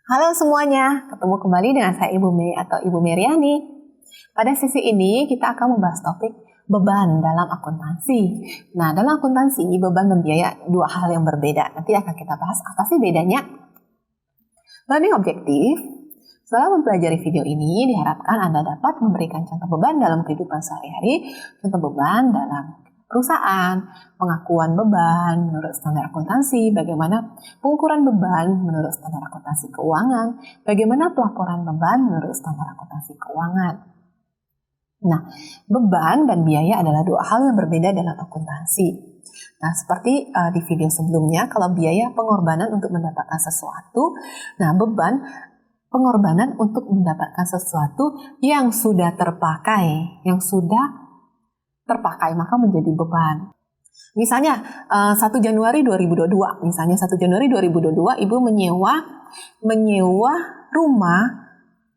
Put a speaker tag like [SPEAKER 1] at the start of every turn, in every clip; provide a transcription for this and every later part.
[SPEAKER 1] Halo semuanya, ketemu kembali dengan saya Ibu Mei atau Ibu Meriani. Pada sesi ini kita akan membahas topik beban dalam akuntansi. Nah, dalam akuntansi beban dan biaya dua hal yang berbeda. Nanti akan kita bahas apa sih bedanya. Learning objektif. Setelah mempelajari video ini, diharapkan Anda dapat memberikan contoh beban dalam kehidupan sehari-hari, contoh beban dalam perusahaan, pengakuan beban menurut standar akuntansi, bagaimana pengukuran beban menurut standar akuntansi keuangan, bagaimana pelaporan beban menurut standar akuntansi keuangan. Nah, beban dan biaya adalah dua hal yang berbeda dalam akuntansi. Nah, seperti di video sebelumnya, kalau biaya pengorbanan untuk mendapatkan sesuatu, nah beban pengorbanan untuk mendapatkan sesuatu yang sudah terpakai, maka menjadi beban. Misalnya 1 Januari 2022, misalnya 1 Januari 2022 Ibu menyewa rumah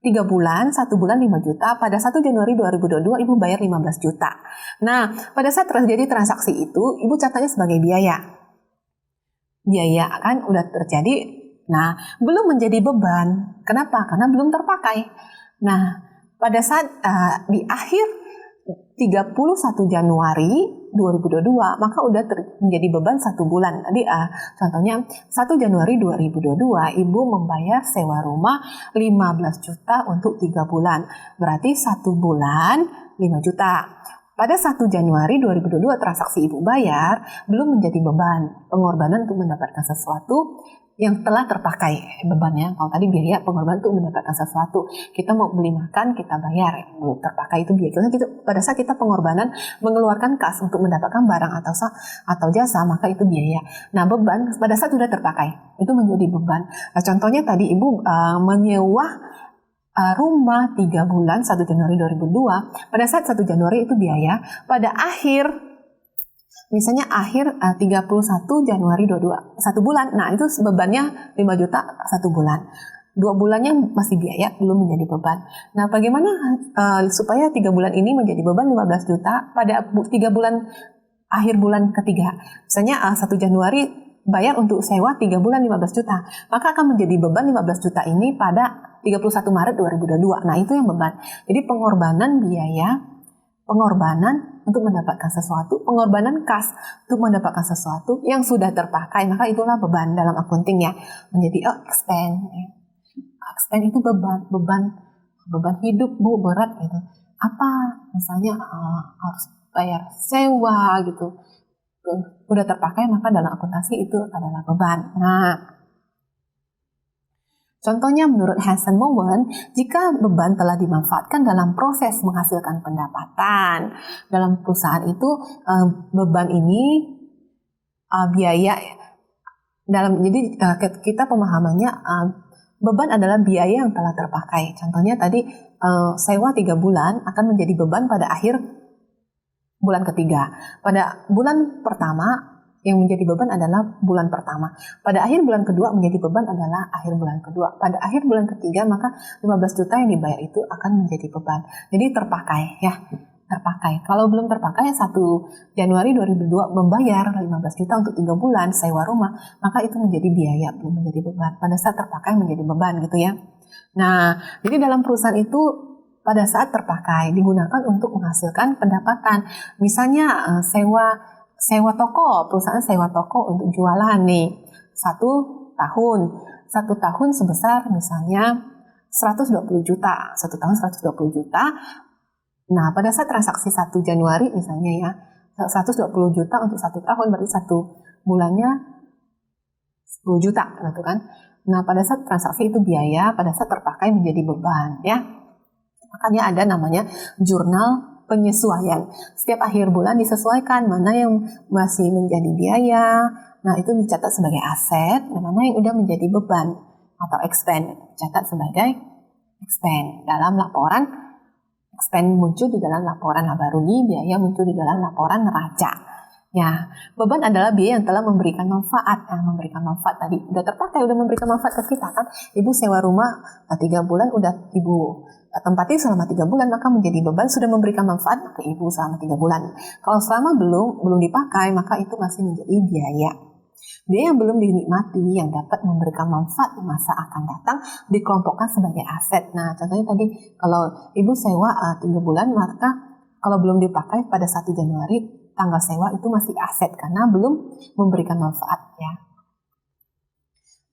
[SPEAKER 1] 3 bulan, 1 bulan 5 juta, pada 1 Januari 2022 Ibu bayar 15 juta. Nah, pada saat terjadi transaksi itu, Ibu catatnya sebagai biaya. Biaya kan udah terjadi, nah belum menjadi beban. Kenapa? Karena belum terpakai. Nah, pada saat di akhir 31 Januari 2022 maka udah menjadi beban 1 bulan. Tadi contohnya 1 Januari 2022 Ibu membayar sewa rumah 15 juta untuk 3 bulan. Berarti 1 bulan 5 juta. Pada 1 Januari 2022 transaksi Ibu bayar belum menjadi beban, pengorbanan untuk mendapatkan sesuatu yang telah terpakai bebannya. Kalau tadi biaya pengorbanan untuk mendapatkan sesuatu, kita mau beli makan kita bayar, belum terpakai itu biaya. Pada saat kita pengorbanan mengeluarkan kas untuk mendapatkan barang atau jasa, maka itu biaya. Nah, beban pada saat sudah terpakai itu menjadi beban. Nah, contohnya tadi Ibu menyewa rumah 3 bulan 1 Januari 2002, pada saat 1 Januari itu biaya, pada akhir misalnya akhir 31 Januari 22, 1 bulan, nah itu bebannya 5 juta 1 bulan. 2 bulannya masih biaya, belum menjadi beban. Nah, bagaimana supaya 3 bulan ini menjadi beban 15 juta pada 3 bulan akhir bulan ketiga. Misalnya 1 Januari bayar untuk sewa 3 bulan 15 juta, maka akan menjadi beban 15 juta ini pada 31 Maret 2022. Nah, itu yang beban. Jadi pengorbanan biaya, pengorbanan untuk mendapatkan sesuatu, pengorbanan kas untuk mendapatkan sesuatu yang sudah terpakai, maka itulah beban dalam accounting ya. Menjadi expense. Expense itu beban hidup Bu, berat gitu. Apa misalnya harus bayar sewa gitu. Udah terpakai maka dalam akuntansi itu adalah beban. Nah, contohnya menurut Hansen Mowen, jika beban telah dimanfaatkan dalam proses menghasilkan pendapatan dalam perusahaan itu, beban ini biaya jadi kita pemahamannya beban adalah biaya yang telah terpakai. Contohnya tadi sewa 3 bulan akan menjadi beban pada akhir bulan ketiga. Pada bulan pertama yang menjadi beban adalah bulan pertama. Pada akhir bulan kedua menjadi beban adalah akhir bulan kedua. Pada akhir bulan ketiga maka 15 juta yang dibayar itu akan menjadi beban. Jadi terpakai ya, terpakai. Kalau belum terpakai 1 Januari 2002 membayar 15 juta untuk 3 bulan sewa rumah, maka itu menjadi biaya, belum menjadi beban. Pada saat terpakai menjadi beban gitu ya. Nah, jadi dalam perusahaan itu pada saat terpakai digunakan untuk menghasilkan pendapatan. Misalnya sewa toko, perusahaan sewa toko untuk jualan nih 1 tahun. 1 tahun sebesar misalnya 120 juta, 1 tahun 120 juta. Nah, pada saat transaksi 1 Januari misalnya ya, 120 juta untuk 1 tahun berarti 1 bulannya 10 juta gitu kan. Nah, pada saat transaksi itu biaya, pada saat terpakai menjadi beban ya. Makanya ada namanya jurnal penyesuaian. Setiap akhir bulan disesuaikan mana yang masih menjadi biaya, nah itu dicatat sebagai aset, dan mana yang udah menjadi beban atau expense, dicatat sebagai expense dalam laporan. Expense muncul di dalam laporan laba rugi, biaya muncul di dalam laporan neraca. Ya, beban adalah biaya yang telah memberikan manfaat. Nah, memberikan manfaat tadi udah terpakai, udah memberikan manfaat ke kita kan. Ibu sewa rumah 3 bulan udah Ibu tempati selama 3 bulan, maka menjadi beban. Sudah memberikan manfaat ke Ibu selama 3 bulan. Kalau selama belum dipakai, maka itu masih menjadi biaya. Biaya yang belum dinikmati yang dapat memberikan manfaat di masa akan datang dikelompokkan sebagai aset. Nah, contohnya tadi kalau ibu sewa 3 bulan, maka kalau belum dipakai pada 1 Januari, tanggal sewa itu masih aset karena belum memberikan manfaat ya.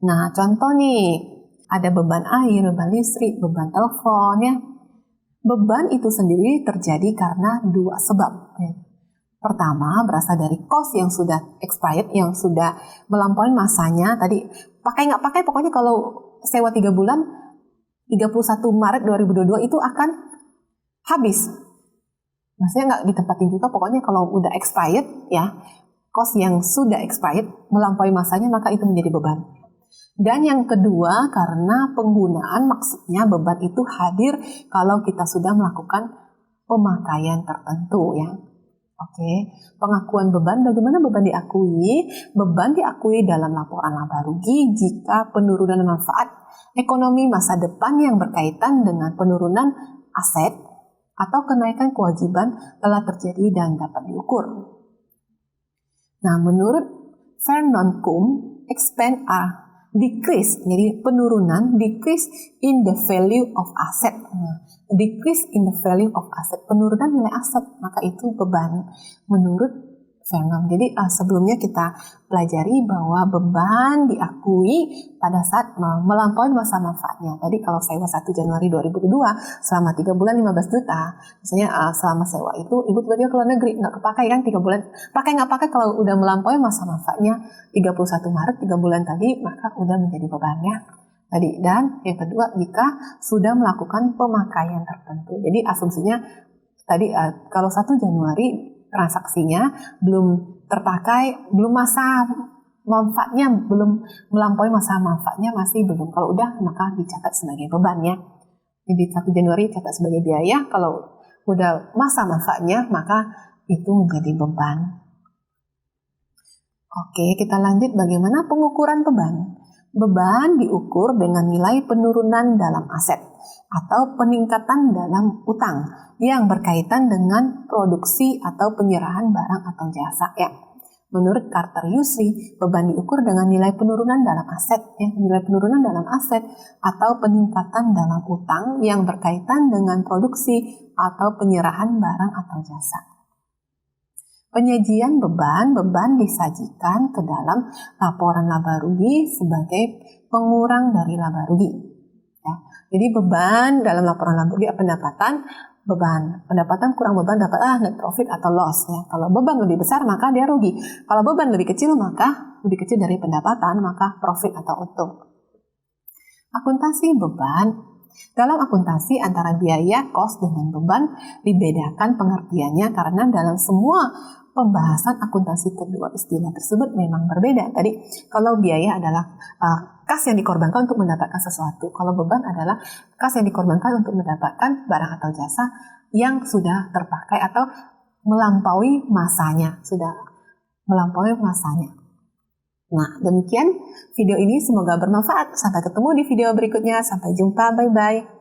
[SPEAKER 1] Nah, contoh nih, ada beban air, beban listrik, beban telepon ya. Beban itu sendiri terjadi karena 2 sebab ya. Pertama, berasal dari cost yang sudah expired, yang sudah melampaui masanya. Tadi pakai nggak pakai, pokoknya kalau sewa 3 bulan, 31 Maret 2022 itu akan habis. Maksudnya nggak ditempatin juga, pokoknya kalau udah expired ya, cost yang sudah expired melampaui masanya, maka itu menjadi beban. Dan yang kedua, karena penggunaan, maksudnya beban itu hadir kalau kita sudah melakukan pemakaian tertentu ya. Oke, pengakuan beban, bagaimana beban diakui? Beban diakui dalam laporan laba rugi jika penurunan manfaat ekonomi masa depan yang berkaitan dengan penurunan aset atau kenaikan kewajiban telah terjadi dan dapat diukur. Nah, menurut Vernon Kuhn, expense are decrease, jadi penurunan, decrease in the value of asset. Decrease in the value of asset, penurunan nilai aset, maka itu beban menurut Vernon. Jadi sebelumnya kita pelajari bahwa beban diakui pada saat melampaui masa manfaatnya. Tadi kalau sewa 1 Januari 2022 selama 3 bulan 15 juta, misalnya selama sewa itu ibu tiba-tiba keluar negeri, nggak kepakai kan 3 bulan, pakai nggak pakai, kalau udah melampaui masa manfaatnya 31 Maret 3 bulan tadi, maka udah menjadi bebannya tadi. Dan yang kedua, jika sudah melakukan pemakaian tertentu. Jadi asumsinya tadi kalau 1 Januari transaksinya belum terpakai, belum masa manfaatnya, belum melampaui masa manfaatnya, masih belum. Kalau udah, maka dicatat sebagai beban ya. Jadi 1 Januari catat sebagai biaya, kalau udah masa manfaatnya, maka itu menjadi beban. Oke, kita lanjut bagaimana pengukuran beban. Beban diukur dengan nilai penurunan dalam aset atau peningkatan dalam utang yang berkaitan dengan produksi atau penyerahan barang atau jasa ya. Menurut Carter Yusri, beban diukur dengan nilai penurunan dalam aset ya, nilai penurunan dalam aset atau peningkatan dalam utang yang berkaitan dengan produksi atau penyerahan barang atau jasa. Penyajian beban disajikan ke dalam laporan laba rugi sebagai pengurang dari laba rugi. Ya. Jadi beban dalam laporan laba rugi pendapatan kurang beban dapat net profit atau loss. Ya. Kalau beban lebih besar maka dia rugi. Kalau beban lebih kecil maka lebih kecil dari pendapatan maka profit atau untung. Akuntansi beban. Dalam akuntansi antara biaya, cost dengan beban dibedakan pengertiannya karena dalam semua pembahasan akuntansi kedua istilah tersebut memang berbeda. Tadi kalau biaya adalah kas yang dikorbankan untuk mendapatkan sesuatu. Kalau beban adalah kas yang dikorbankan untuk mendapatkan barang atau jasa yang sudah terpakai atau melampaui masanya. Nah, demikian video ini, semoga bermanfaat. Sampai ketemu di video berikutnya. Sampai jumpa, bye-bye.